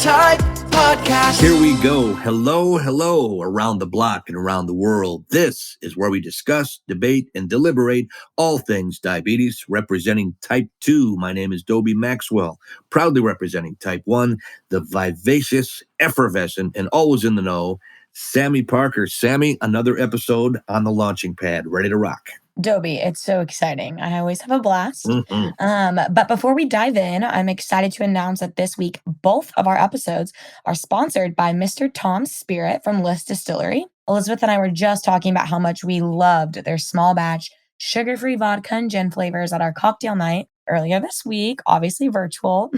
Type Podcast. Here we go. Hello, around the block and around the world. This is where we discuss, debate, and deliberate all things diabetes, representing type 2. My name is Dobie Maxwell, proudly representing type 1, the vivacious, effervescent, and always in the know, Sami Parker. Sami, another episode on the launching pad, ready to rock. Dobie, it's so exciting. I always have a blast. But before we dive in, I'm excited to announce that this week, both of our episodes are sponsored by Mr. Tom's Spirit from List Distillery. Elizabeth and I were just talking about how much we loved their small batch, sugar-free vodka and gin flavors at our cocktail night earlier this week, obviously virtual.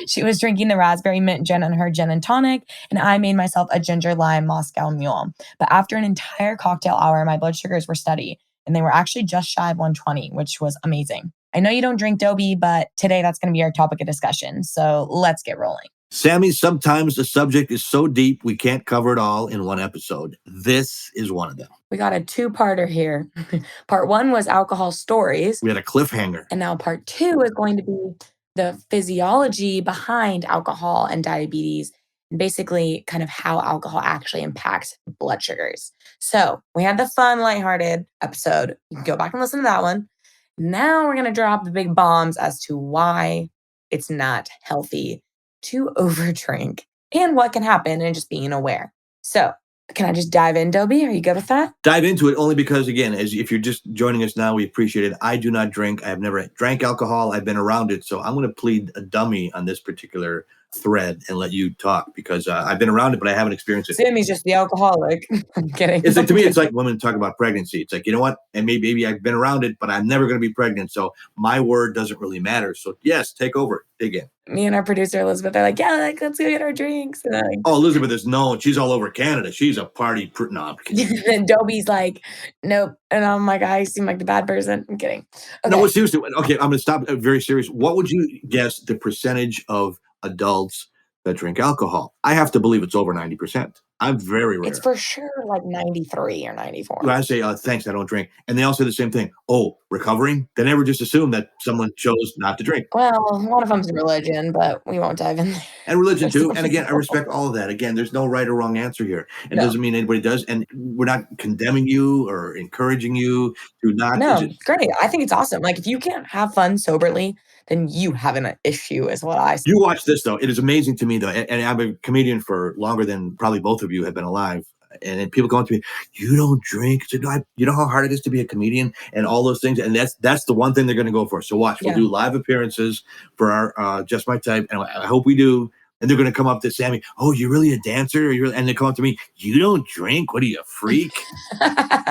She was drinking the raspberry mint gin on her gin and tonic, and I made myself a ginger lime Moscow Mule. But after an entire cocktail hour, my blood sugars were steady, and they were actually just shy of 120, which was amazing. I know you don't drink Dobie, but today that's going to be our topic of discussion. So let's get rolling. Sami, sometimes the subject is so deep we can't cover it all in one episode. This is one of them. We got a two-parter here. Part one was alcohol stories. We had a cliffhanger. And now part two is going to be the physiology behind alcohol and diabetes, and basically kind of how alcohol actually impacts blood sugars. So we had the fun, lighthearted episode. You can go back and listen to that one. Now we're going to drop the big bombs as to why it's not healthy to overdrink and what can happen and just being aware. So can I just dive in, Dobie? Are you good with that? Dive into it only because, again, as if you're just joining us now, we appreciate it. I do not drink. I have never drank alcohol. I've been around it. So I'm going to plead a dummy on this particular thread and let you talk because I've been around it, but I haven't experienced it. Sammy's just the alcoholic. I'm kidding. It's like, to me, it's like women talk about pregnancy. It's like, you know what? And maybe I've been around it, but I'm never going to be pregnant. So my word doesn't really matter. So yes, take over. Dig in. Me and our producer, Elizabeth, are like, yeah, let's go get our drinks. And I'm like, oh, Elizabeth is known. She's all over Canada. She's a party. No, I'm kidding. And Dobie's like, nope. And I'm like, I seem like the bad person. I'm kidding. Okay. No, seriously. Okay, I'm going to stop. Very serious. What would you guess the percentage of adults that drink alcohol? I have to believe it's over 90%. I'm very rare. It's for sure like 93 or 94. When I say, thanks, I don't drink. And they all say the same thing. Oh, recovering? They never just assume that someone chose not to drink. Well, one of them's religion, but we won't dive in there. And religion too. And again, I respect all of that. Again, there's no right or wrong answer here. It doesn't mean anybody does. And we're not condemning you or encouraging you to not. No, great. I think it's awesome. Like if you can't have fun soberly, then you have an issue is what I say. You watch this though. It is amazing to me though. And I'm a comedian for longer than probably both of you have been alive. And then people going to me, you don't drink. So you know how hard it is to be a comedian and all those things. And that's the one thing they're going to go for. So watch, we'll do live appearances for our Just My Type. And I hope we do. And they're going to come up to Sami. Oh, you're really a dancer? And they come up to me. You don't drink? What are you, a freak?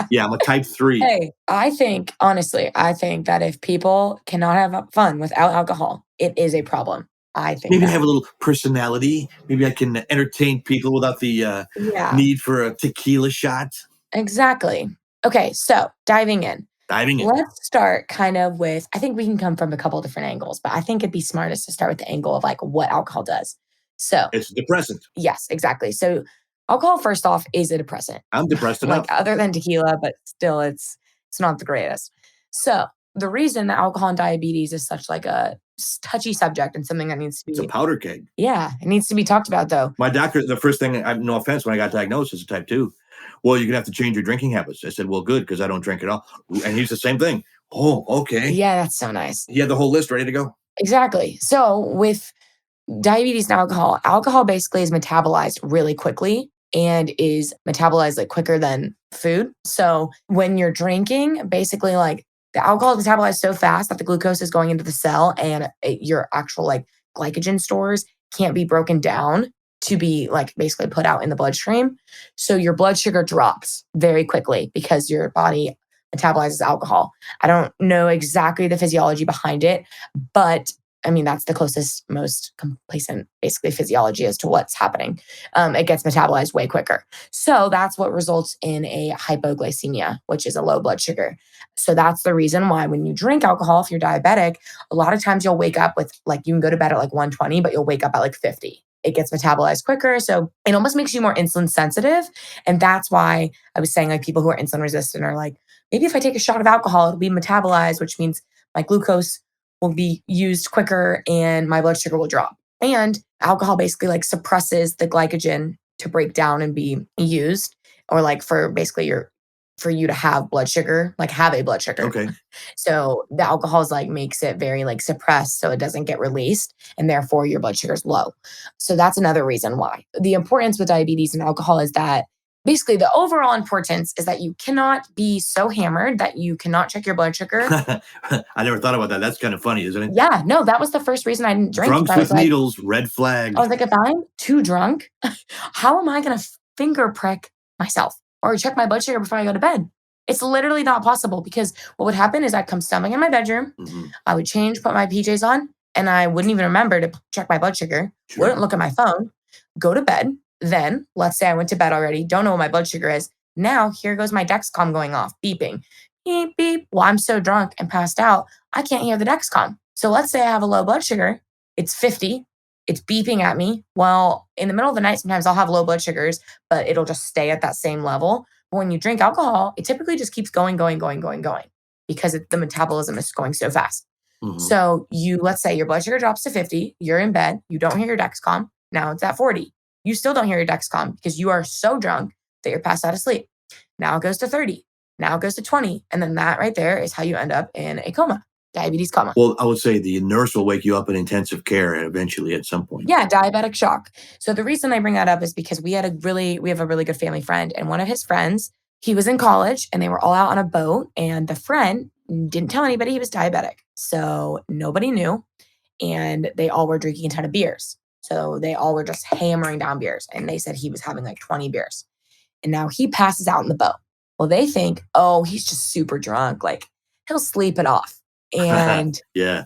Yeah, I'm a type 3. Hey, honestly, I think that if people cannot have fun without alcohol, it is a problem. I think maybe I have a little personality. Maybe I can entertain people without the need for a tequila shot. Exactly. Okay, so diving in. Let's start kind of with, I think we can come from a couple different angles, but I think it'd be smartest to start with the angle of like what alcohol does. So it's a depressant. Yes, exactly. So alcohol, first off, is a depressant. I'm depressed enough. Like other than tequila, but still it's not the greatest. So the reason that alcohol and diabetes is such like a touchy subject and something that needs to be... It's a powder keg. Yeah, it needs to be talked about though. My doctor, the first thing, no offense, when I got diagnosed as a type 2, well, you're going to have to change your drinking habits. I said, well, good, because I don't drink at all. And he's the same thing. Oh, okay. Yeah, that's so nice. He had the whole list ready to go. Exactly. So with diabetes and alcohol basically is metabolized really quickly and is metabolized like quicker than food. So when you're drinking, basically like the alcohol is metabolized so fast that the glucose is going into the cell and your actual like glycogen stores can't be broken down to be like basically put out in the bloodstream. So your blood sugar drops very quickly because your body metabolizes alcohol. I don't know exactly the physiology behind it, but I mean, that's the closest, most complacent, basically, physiology as to what's happening. It gets metabolized way quicker. So that's what results in a hypoglycemia, which is a low blood sugar. So that's the reason why when you drink alcohol, if you're diabetic, a lot of times you'll wake up with, like, you can go to bed at like 120, but you'll wake up at like 50. It gets metabolized quicker. So it almost makes you more insulin sensitive. And that's why I was saying, like, people who are insulin resistant are like, maybe if I take a shot of alcohol, it'll be metabolized, which means my glucose will be used quicker and my blood sugar will drop. And alcohol basically like suppresses the glycogen to break down and be used, or like for basically for you to have blood sugar, like have a blood sugar. Okay. So the alcohol is like makes it very like suppressed so it doesn't get released and therefore your blood sugar is low. So that's another reason why. The importance with diabetes and alcohol is that basically the overall importance is that you cannot be so hammered that you cannot check your blood sugar. I never thought about that. That's kind of funny, isn't it? Yeah, no, that was the first reason I didn't drink. Drunks I was with like, needles, red flag. I was like, if I'm too drunk, how am I going to finger prick myself or check my blood sugar before I go to bed? It's literally not possible because what would happen is I'd come stumbling in my bedroom, I would change, put my PJs on, and I wouldn't even remember to check my blood sugar, wouldn't look at my phone, go to bed. Then, let's say I went to bed already, don't know what my blood sugar is. Now, here goes my Dexcom going off, beeping. Beep, beep. Well, I'm so drunk and passed out, I can't hear the Dexcom. So let's say I have a low blood sugar, it's 50, it's beeping at me. Well, in the middle of the night, sometimes I'll have low blood sugars, but it'll just stay at that same level. But when you drink alcohol, it typically just keeps going because the metabolism is going so fast. So let's say your blood sugar drops to 50, you're in bed, you don't hear your Dexcom, now it's at 40. You still don't hear your Dexcom because you are so drunk that you're passed out of sleep. Now it goes to 30, now it goes to 20. And then that right there is how you end up in a coma. Diabetes coma. Well, I would say the nurse will wake you up in intensive care eventually at some point. Yeah, diabetic shock. So the reason I bring that up is because we have a really good family friend, and one of his friends, he was in college and they were all out on a boat, and the friend didn't tell anybody he was diabetic. So nobody knew, and they all were drinking a ton of beers. So they all were just hammering down beers, and they said he was having like 20 beers. And now he passes out in the boat. Well, they think, oh, he's just super drunk, like he'll sleep it off. And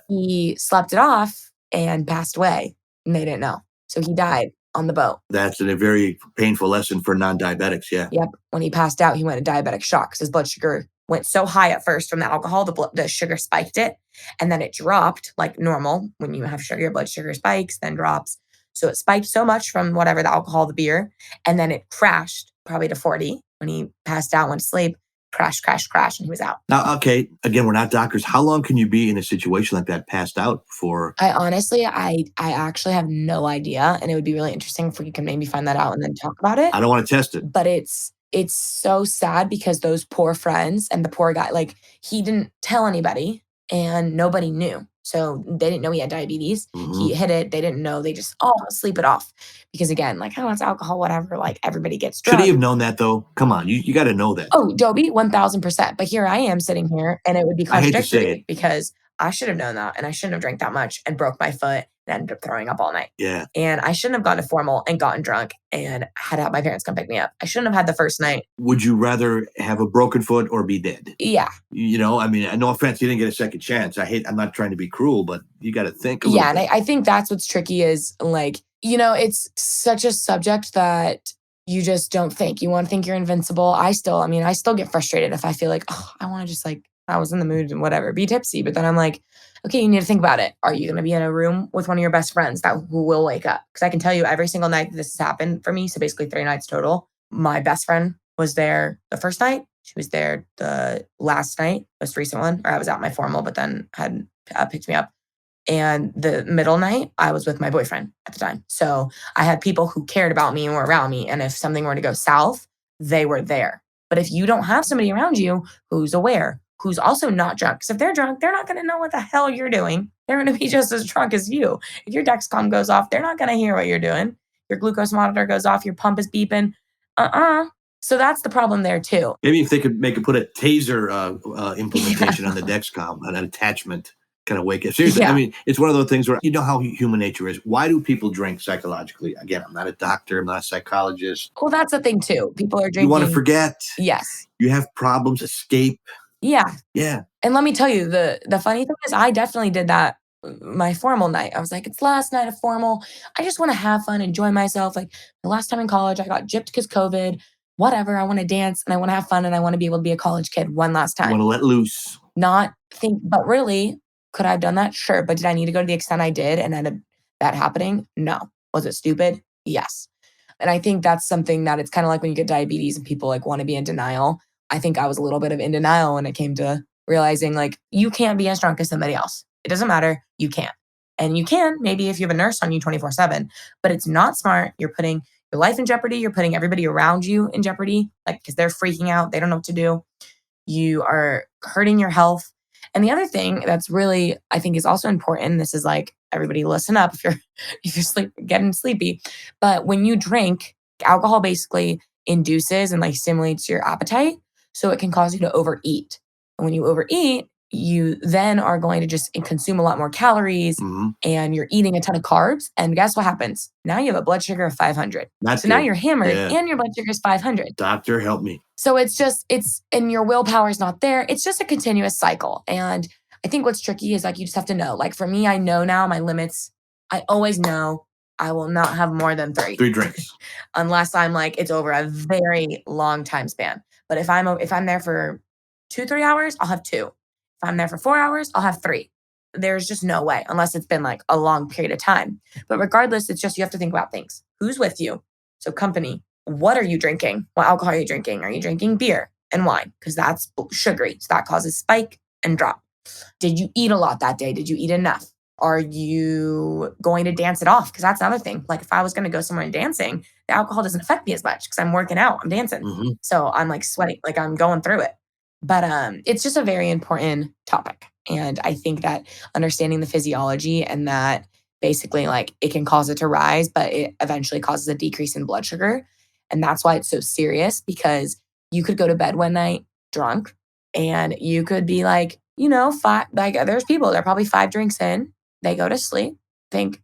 he slept it off and passed away, and they didn't know. So he died on the boat. That's a very painful lesson for non-diabetics. Yeah. Yep. When he passed out, he went into diabetic shock because his blood sugar went so high at first from the alcohol, the sugar spiked it, and then it dropped like normal. When you have sugar, your blood sugar spikes, then drops. So it spiked so much from whatever the alcohol, the beer, and then it crashed probably to 40 when he passed out, went to sleep. Crash, and he was out. Now, okay, again, we're not doctors. How long can you be in a situation like that, passed out for? I honestly, I actually have no idea, and it would be really interesting if we can maybe find that out and then talk about it. I don't want to test it. But it's so sad because those poor friends and the poor guy, like he didn't tell anybody and nobody knew. So they didn't know he had diabetes. He hit it. They didn't know. They just, sleep it off. Because again, like, oh, it's alcohol, whatever. Like everybody gets drunk. Should he have known that though? Come on, you got to know that. Oh, Dobie, 1000%. But here I am sitting here and it would be contradictory because I should have known that and I shouldn't have drank that much and broke my foot and ended up throwing up all night. Yeah. And I shouldn't have gone to formal and gotten drunk and had to have my parents come pick me up. I shouldn't have had the first night. Would you rather have a broken foot or be dead? Yeah. You know, I mean, no offense, you didn't get a second chance. I'm not trying to be cruel, but you got to think a little bit. And I think that's what's tricky is like, it's such a subject that you just don't think. You want to think you're invincible. I still get frustrated if I feel like, I want to just like, I was in the mood and whatever, be tipsy. But then I'm like, okay, you need to think about it. Are you going to be in a room with one of your best friends who will wake up? Because I can tell you every single night that this has happened for me. So basically 3 nights total. My best friend was there the first night. She was there the last night, most recent one, or I was at my formal, but then had picked me up. And the middle night, I was with my boyfriend at the time. So I had people who cared about me and were around me. And if something were to go south, they were there. But if you don't have somebody around you who's aware, who's also not drunk, because if they're drunk, they're not going to know what the hell you're doing. They're going to be just as drunk as you. If your Dexcom goes off, they're not going to hear what you're doing. Your glucose monitor goes off, your pump is beeping. So that's the problem there too. Maybe if they could put a taser implementation on the Dexcom, an attachment. Kind of wake up. Seriously, I mean, it's one of those things where you know how human nature is. Why do people drink psychologically? Again, I'm not a doctor. I'm not a psychologist. Well, that's the thing too. People are drinking. You want to forget. Yes. You have problems. Escape. Yeah. Yeah. And let me tell you, the funny thing is I definitely did that my formal night. I was like, it's last night of formal. I just want to have fun, enjoy myself. Like the last time in college, I got gypped because COVID. Whatever. I want to dance and I want to have fun and I want to be able to be a college kid one last time. I want to let loose. But really, could I have done that? Sure. But did I need to go to the extent I did and ended that happening? No. Was it stupid? Yes. And I think that's something that it's kind of like when you get diabetes and people like want to be in denial. I think I was a little bit of in denial when it came to realizing like you can't be as drunk as somebody else. It doesn't matter. You can't. And you can, maybe if you have a nurse on you 24/7, but it's not smart. You're putting your life in jeopardy. You're putting everybody around you in jeopardy, like, because they're freaking out. They don't know what to do. You are hurting your health. And the other thing that's really, I think, is also important, this is like, everybody listen up if you're if you're getting sleepy. But when you drink, alcohol basically induces and like stimulates your appetite. So it can cause you to overeat. And when you overeat, you then are going to just consume a lot more calories Hmm. and you're eating a ton of carbs. And guess what happens? Now you have a blood sugar of 500. Not So now good. you're hammered Yeah. and your blood sugar is 500. Doctor, help me. So and your willpower is not there. It's just a continuous cycle. And I think what's tricky is like, you just have to know. Like for me, I know now my limits. I always know I will not have more than 3 3 drinks. unless I'm like, it's over a very long time span. But if I'm there for 2, 3 hours, I'll have 2. If I'm there for 4 hours, I'll have 3. There's just no way unless it's been like a long period of time. But regardless, it's just, you have to think about things. Who's with you? So company. What are you drinking? What alcohol are you drinking? Are you drinking beer and wine? Because that's sugary. So that causes spike and drop. Did you eat a lot that day? Did you eat enough? Are you going to dance it off? Because that's another thing. Like if I was going to go somewhere and dancing, the alcohol doesn't affect me as much because I'm working out, I'm dancing. Hmm. So I'm like sweating, like I'm going through it. But it's just a very important topic. And I think that understanding the physiology and that basically like it can cause it to rise, but it eventually causes a decrease in blood sugar. And that's why it's so serious, because you could go to bed one night drunk and you could be like, five, like there's people, they're probably 5 drinks in, they go to sleep, think,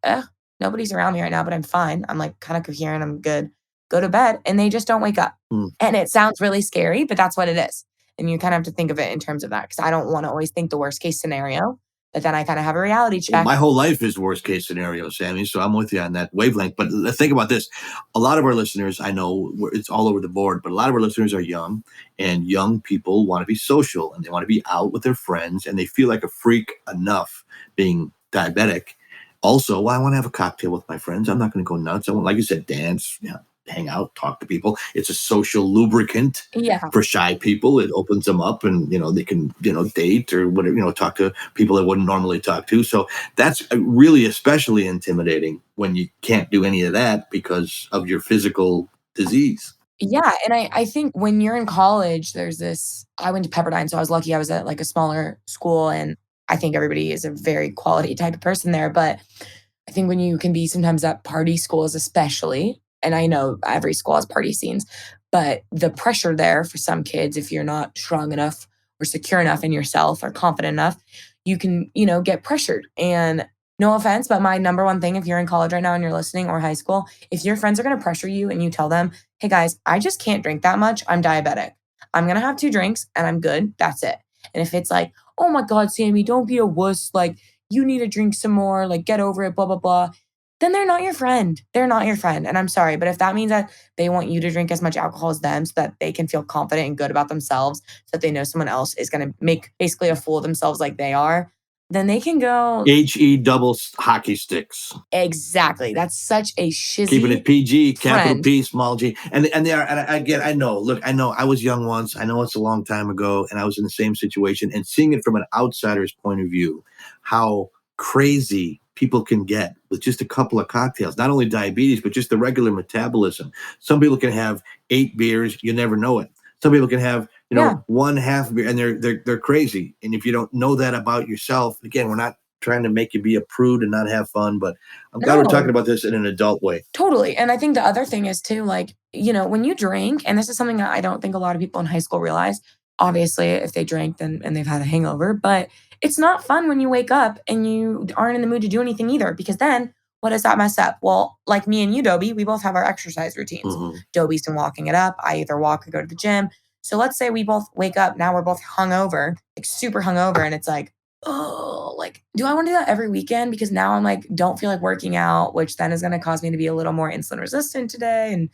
nobody's around me right now, but I'm fine. I'm like kind of coherent. I'm good. Go to bed. And they just don't wake up. Mm. And it sounds really scary, but that's what it is. And you kind of have to think of it in terms of that, because I don't want to always think the worst case scenario, but then I kind of have a reality Well, check. my whole life is worst case scenario, Sammy. So I'm with you on that wavelength. But think about this. A lot of our listeners, I know it's all over the board, but a lot of our listeners are young, and young people want to be social and they want to be out with their friends, and they feel like a freak enough being diabetic. Also, well, I want to have a cocktail with my friends. I'm not going to go nuts. I want, like you said, dance, hang out, talk to people. It's a social lubricant Yeah. for shy people. It opens them up, and they can date or whatever, talk to people they wouldn't normally talk to. So that's really especially intimidating when you can't do any of that because of your physical disease. Yeah, and I think when you're in college, there's this, I went to Pepperdine, so I was lucky I was at like a smaller school, and I think everybody is a very quality type of person there. But I think when you can be sometimes at party schools, especially, and I know every school has party scenes, but the pressure there for some kids, if you're not strong enough or secure enough in yourself or confident enough, you can, get pressured. And no offense, but my number one thing, if you're in college right now and you're listening, or high school, if your friends are going to pressure you and you tell them, hey guys, I just can't drink that much. I'm diabetic. I'm going to have 2 drinks and I'm good. That's it. And if it's like, oh my God, Sammy, don't be a wuss. Like, you need to drink some more, like, get over it, blah, blah, blah, then they're not your friend. They're not your friend. And I'm sorry, but if that means that they want you to drink as much alcohol as them so that they can feel confident and good about themselves, so that they know someone else is going to make basically a fool of themselves like they are, then they can go. HE double hockey sticks. Exactly. That's such a shizzy Keeping it PG, capital friend. P, small G. And they are, and again, I know, look, I know I was young once. I know it's a long time ago, and I was in the same situation. And seeing it from an outsider's point of view, how crazy people can get with just a couple of cocktails, not only diabetes, but just the regular metabolism. Some people can have 8 beers, you never know it. Some people can have, Yeah. 1/2 beer, and they're crazy. And if you don't know that about yourself, again, we're not trying to make you be a prude and not have fun, but I'm glad we're talking No. about this in an adult way. Totally. And I think the other thing is too, like, when you drink, and this is something that I don't think a lot of people in high school realize. Obviously, if they drank then and they've had a hangover, but it's not fun when you wake up and you aren't in the mood to do anything either, because then what does that mess up? Well, like me and you, Dobie, we both have our exercise routines. Mhm. Dobie's been walking it up. I either walk or go to the gym. So let's say we both wake up. Now we're both hungover, like super hungover. And it's like, oh, like, do I want to do that every weekend? Because now I'm like, don't feel like working out, which then is going to cause me to be a little more insulin resistant today. And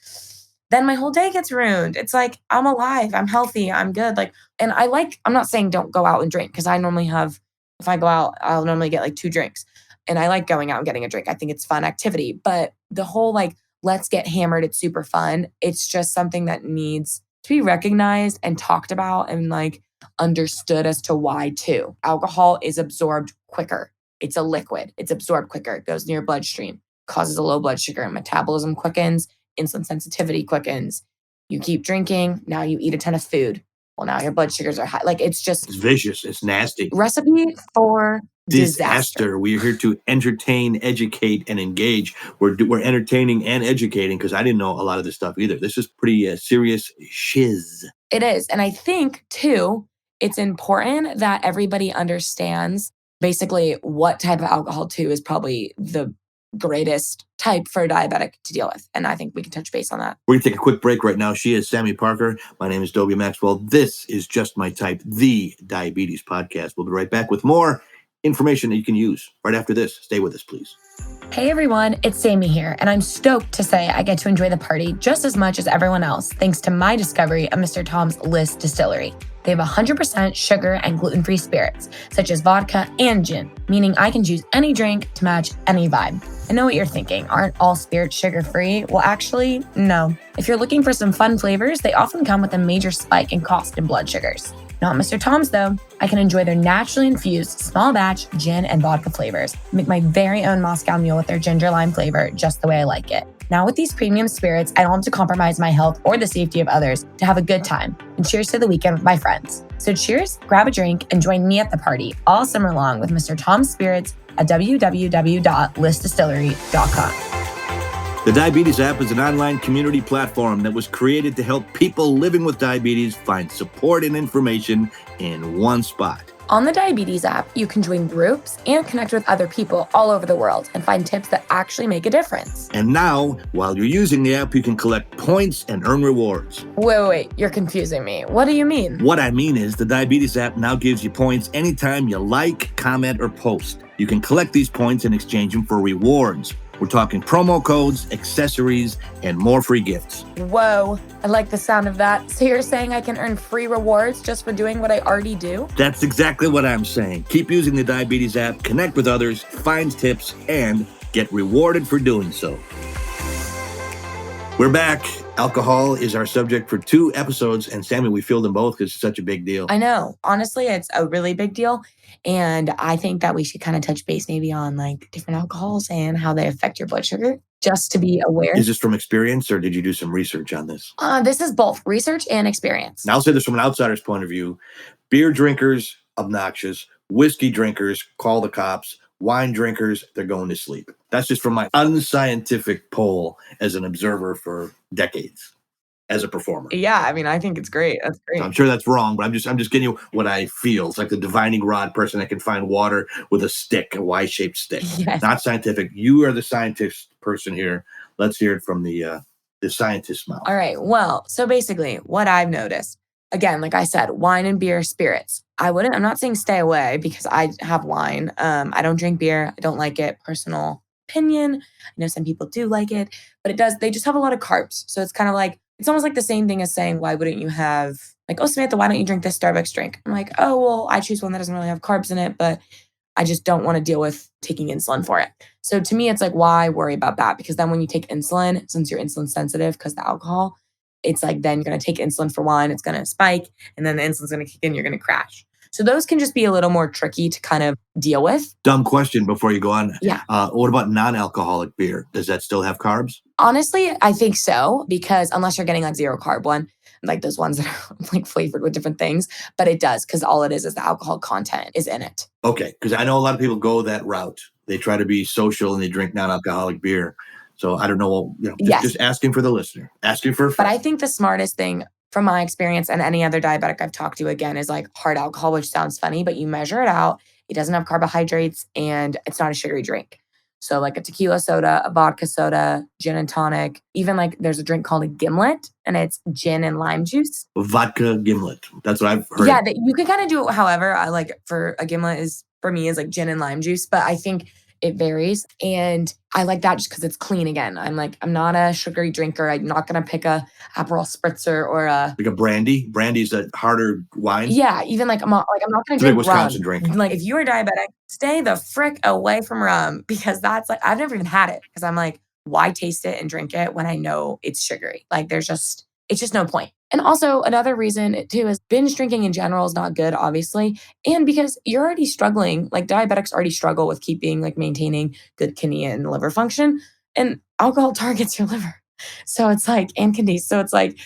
then my whole day gets ruined. It's like, I'm alive, I'm healthy, I'm good. Like, and I'm not saying don't go out and drink, because I normally have, if I go out, I'll normally get like 2 drinks. And I like going out and getting a drink. I think it's fun activity. But the whole like, let's get hammered, it's super fun. It's just something that needs to be recognized and talked about and like understood as to why too. Alcohol is absorbed quicker. It's a liquid. It's absorbed quicker. It goes in your bloodstream, causes a low blood sugar. Metabolism quickens. Insulin sensitivity quickens. You keep drinking. Now you eat a ton of food. Well, now your blood sugars are high. Like, it's just It's vicious. It's nasty. recipe for disaster. We're here to entertain, educate, and engage. We're entertaining and educating because I didn't know a lot of this stuff either. This is pretty serious shiz. It is. And I think, too, it's important that everybody understands basically what type of alcohol, too, is probably the greatest type for a diabetic to deal with. And I think we can touch base on that. We're going to take a quick break right now. She is Sami Parker. My name is Dobie Maxwell. This is Just My Type, the Diabetes Podcast. We'll be right back with more information that you can use right after this. Stay with us, please. Hey everyone, it's Sami here, and I'm stoked to say I get to enjoy the party just as much as everyone else thanks to my discovery of Mr. Tom's List Distillery. They have 100% sugar and gluten-free spirits, such as vodka and gin, meaning I can choose any drink to match any vibe. I know what you're thinking, aren't all spirits sugar-free? Well, actually, no. If you're looking for some fun flavors, they often come with a major spike in cost in blood sugars. Not Mr. Tom's though. I can enjoy their naturally infused small batch gin and vodka flavors. Make my very own Moscow Mule with their ginger lime flavor just the way I like it. Now with these premium spirits, I don't have to compromise my health or the safety of others to have a good time. And cheers to the weekend with my friends. So cheers, grab a drink, and join me at the party all summer long with Mr. Tom's Spirits at www.listdistillery.com. The Diabetes app is an online community platform that was created to help people living with diabetes find support and information in one spot. On the Diabetes app, you can join groups and connect with other people all over the world and find tips that actually make a difference. And now, while you're using the app, you can collect points and earn rewards. Wait, you're confusing me. What do you mean? What I mean is the Diabetes app now gives you points anytime you like, comment, or post. You can collect these points and exchange them for rewards. We're talking promo codes, accessories, and more free gifts. Whoa, I like the sound of that. So you're saying I can earn free rewards just for doing what I already do? That's exactly what I'm saying. Keep using the Diabetes app, connect with others, find tips, and get rewarded for doing so. We're back. Alcohol is our subject for 2 episodes, and Sami, we filled them both because it's such a big deal. I know. Honestly, it's a really big deal. And I think that we should kind of touch base maybe on like different alcohols and how they affect your blood sugar, just to be aware. Is this from experience or did you do some research on this? This is both research and experience. Now, I'll say this from an outsider's point of view. Beer drinkers, obnoxious. Whiskey drinkers, call the cops. Wine drinkers, they're going to sleep. That's just from my unscientific poll as an observer for decades as a performer. Yeah, I mean, I think it's great. That's great. I'm sure that's wrong, but I'm just getting you what I feel. It's like the divining rod person that can find water with a stick, a Y-shaped stick. Yes. Not scientific. You are the scientist person here. Let's hear it from the scientist's mouth. All right. Well, so basically what I've noticed, again, like I said, wine and beer, spirits. I'm not saying stay away because I have wine. I don't drink beer. I don't like it. Personal opinion. I know some people do like it, but they just have a lot of carbs. So it's kind of like, it's almost like the same thing as saying, why wouldn't you have like, oh, Samantha, why don't you drink this Starbucks drink? I'm like, oh, well, I choose one that doesn't really have carbs in it, but I just don't want to deal with taking insulin for it. So to me, it's like, why worry about that? Because then when you take insulin, since you're insulin sensitive because the alcohol, it's like, then you're going to take insulin for one, it's going to spike, and then the insulin's going to kick in, you're going to crash. So those can just be a little more tricky to kind of deal with. Dumb question before you go on. Yeah. What about non-alcoholic beer? Does that still have carbs? Honestly, I think so, because unless you're getting like 0 carb one, like those ones that are like flavored with different things, but it does, because all it is the alcohol content is in it. Okay, because I know a lot of people go that route. They try to be social and they drink non-alcoholic beer. So I don't know, just asking for the listener, asking for a friend. But I think the smartest thing from my experience and any other diabetic I've talked to, again, is like hard alcohol, which sounds funny, but you measure it out. It doesn't have carbohydrates and it's not a sugary drink. So like a tequila soda, a vodka soda, gin and tonic, even like there's a drink called a gimlet and it's gin and lime juice. Vodka gimlet. That's what I've heard. Yeah, you can kind of do it however. I like for a gimlet for me is like gin and lime juice, but I think it varies. And I like that just because it's clean again. I'm not a sugary drinker. I'm not going to pick a Aperol Spritzer or like a brandy. Brandy's a harder wine. Yeah, even I'm not going to drink Wisconsin rum. drink. Like if you are diabetic, stay the frick away from rum, because that's like, I've never even had it because I'm like, why taste it and drink it when I know it's sugary? Like there's just, it's just no point. And also another reason too is binge drinking in general is not good, obviously. And because you're already struggling, like diabetics already struggle with keeping, like maintaining good kidney and liver function. And alcohol targets your liver. So it's like, and kidneys. So it's like,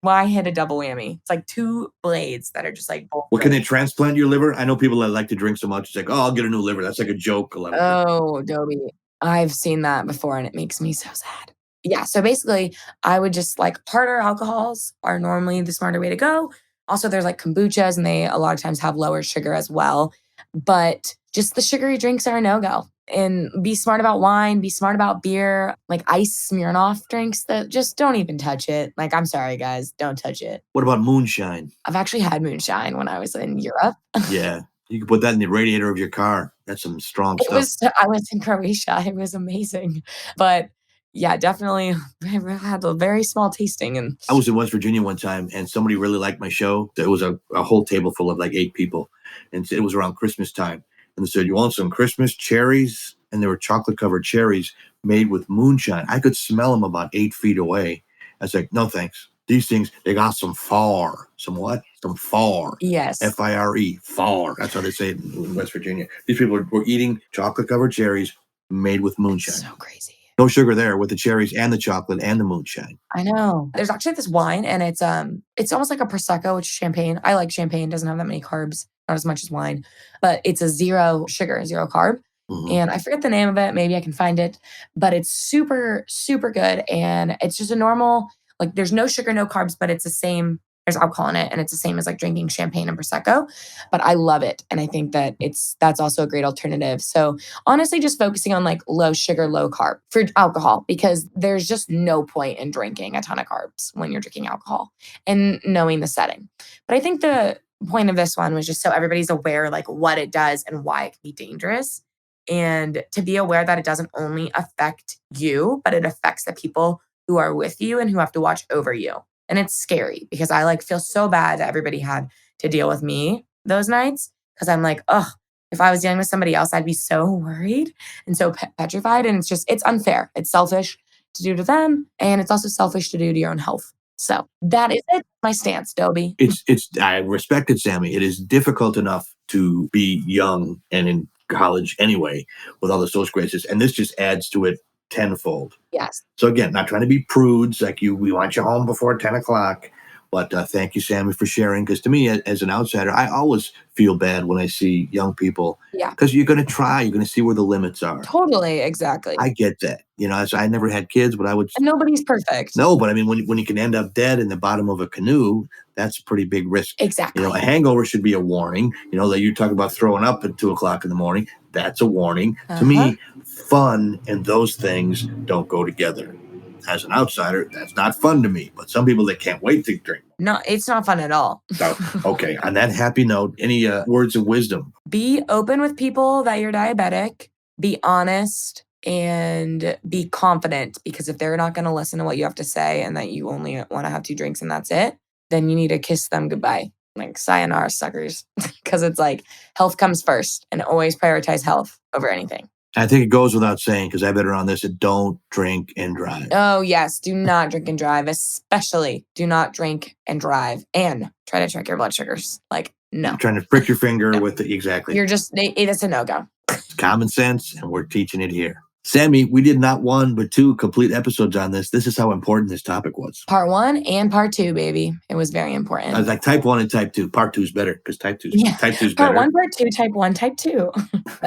why hit a double whammy? It's like two blades that are just like both. Well, can they transplant your liver? I know people that like to drink so much. It's like, oh, I'll get a new liver. That's like a joke. A lot of people. Oh, Dobie. I've seen that before and it makes me so sad. Yeah. So basically, I would just like harder alcohols are normally the smarter way to go. Also, there's like kombuchas and they a lot of times have lower sugar as well. But just the sugary drinks are a no go. And be smart about wine, be smart about beer, like ice Smirnoff drinks that just don't even touch it. Like, I'm sorry, guys, don't touch it. What about moonshine? I've actually had moonshine when I was in Europe. Yeah. You can put that in the radiator of your car. That's some strong stuff. I was in Croatia. It was amazing. But yeah, definitely I had a very small tasting. And I was in West Virginia one time and somebody really liked my show. There was a whole table full of like 8 people. And it was around Christmas time. And they said, you want some Christmas cherries? And there were chocolate covered cherries made with moonshine. I could smell them about 8 feet away. I was like, no, thanks. These things, they got some far. Some what? Some far. yes. F-I-R-E. Far. That's how they say it in West Virginia. These people were eating chocolate covered cherries made with moonshine. So crazy. No sugar there with the cherries and the chocolate and the moonshine. I know. There's actually this wine and it's almost like a prosecco, which is champagne. I like champagne, doesn't have that many carbs, not as much as wine, but it's a zero sugar, zero carb. Mhm. And I forget the name of it. Maybe I can find it, but it's super, super good. And it's just a normal, like there's no sugar, no carbs, but it's the same. There's alcohol in it, and it's the same as like drinking champagne and prosecco. But I love it, and I think that that's also a great alternative. So honestly, just focusing on like low sugar, low carb for alcohol, because there's just no point in drinking a ton of carbs when you're drinking alcohol and knowing the setting. But I think the point of this one was just so everybody's aware like what it does and why it can be dangerous. And to be aware that it doesn't only affect you, but it affects the people who are with you and who have to watch over you. And it's scary because I like feel so bad that everybody had to deal with me those nights because I'm like, oh, if I was dealing with somebody else, I'd be so worried and so petrified. And it's unfair. It's selfish to do to them. And it's also selfish to do to your own health. So that is it. My stance, Dobie. I respect it, Sammy. It is difficult enough to be young and in college anyway with all the social graces. And this just adds to it tenfold. Yes. So again, not trying to be prudes like you. We want you home before 10 o'clock. But thank you, Sammy, for sharing. Because to me, as an outsider, I always feel bad when I see young people. Yeah. Because you're going to try. You're going to see where the limits are. Totally. Exactly. I get that. I never had kids, but I would. And nobody's perfect. No, but I mean, when you can end up dead in the bottom of a canoe, that's a pretty big risk. Exactly. A hangover should be a warning. That you talk about throwing up at 2 o'clock in the morning. That's a warning. To me, fun and those things don't go together. As an outsider, that's not fun to me. But some people, they can't wait to drink. No, it's not fun at all. So, okay, on that happy note, any words of wisdom? Be open with people that you're diabetic. Be honest and be confident, because if they're not going to listen to what you have to say and that you only want to have 2 drinks and that's it, then you need to kiss them goodbye. Like, sayonara, suckers. Because it's like health comes first, and always prioritize health over anything. I think it goes without saying, because I've been around this, don't drink and drive. Oh, yes. Do not drink and drive. Especially do not drink and drive and try to check your blood sugars. Like, no. You're trying to prick your finger with it. Exactly. It's a no-go. It's common sense, and we're teaching it here. Sammy, we did not 1, but 2 complete episodes on this. This is how important this topic was. Part 1 and part 2, baby. It was very important. I was like, type 1 and type 2. Part 2 is better because type 2 is better. Part 1, part 2, type 1, type 2.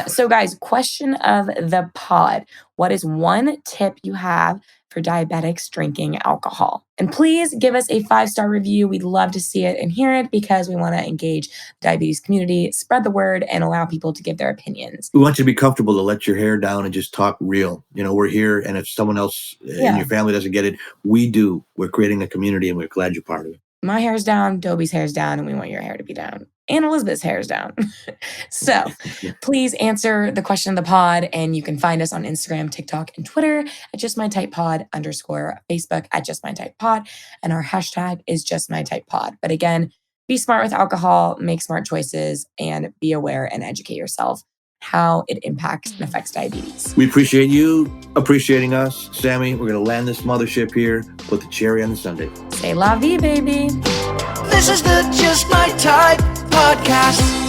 So, guys, question of the pod. What is one tip you have for diabetics drinking alcohol? And please give us a 5-star review. We'd love to see it and hear it because we want to engage the diabetes community, spread the word, and allow people to give their opinions. We want you to be comfortable to let your hair down and just talk real. We're here, and if someone else in your family doesn't get it, we do. We're creating a community, and we're glad you're part of it. My hair's down, Dobie's hair's down, and we want your hair to be down. And Elizabeth's hair is down. So please answer the question of the pod, and you can find us on Instagram, TikTok, and Twitter at JustMyTypePod _ Facebook at JustMyTypePod. And our hashtag is JustMyTypePod. But again, be smart with alcohol, make smart choices, and be aware and educate yourself. how it impacts and affects diabetes. We appreciate you appreciating us. Sami, we're going to land this mothership here, put the cherry on the sundae. Say la vie, baby. This is the Just My Type podcast.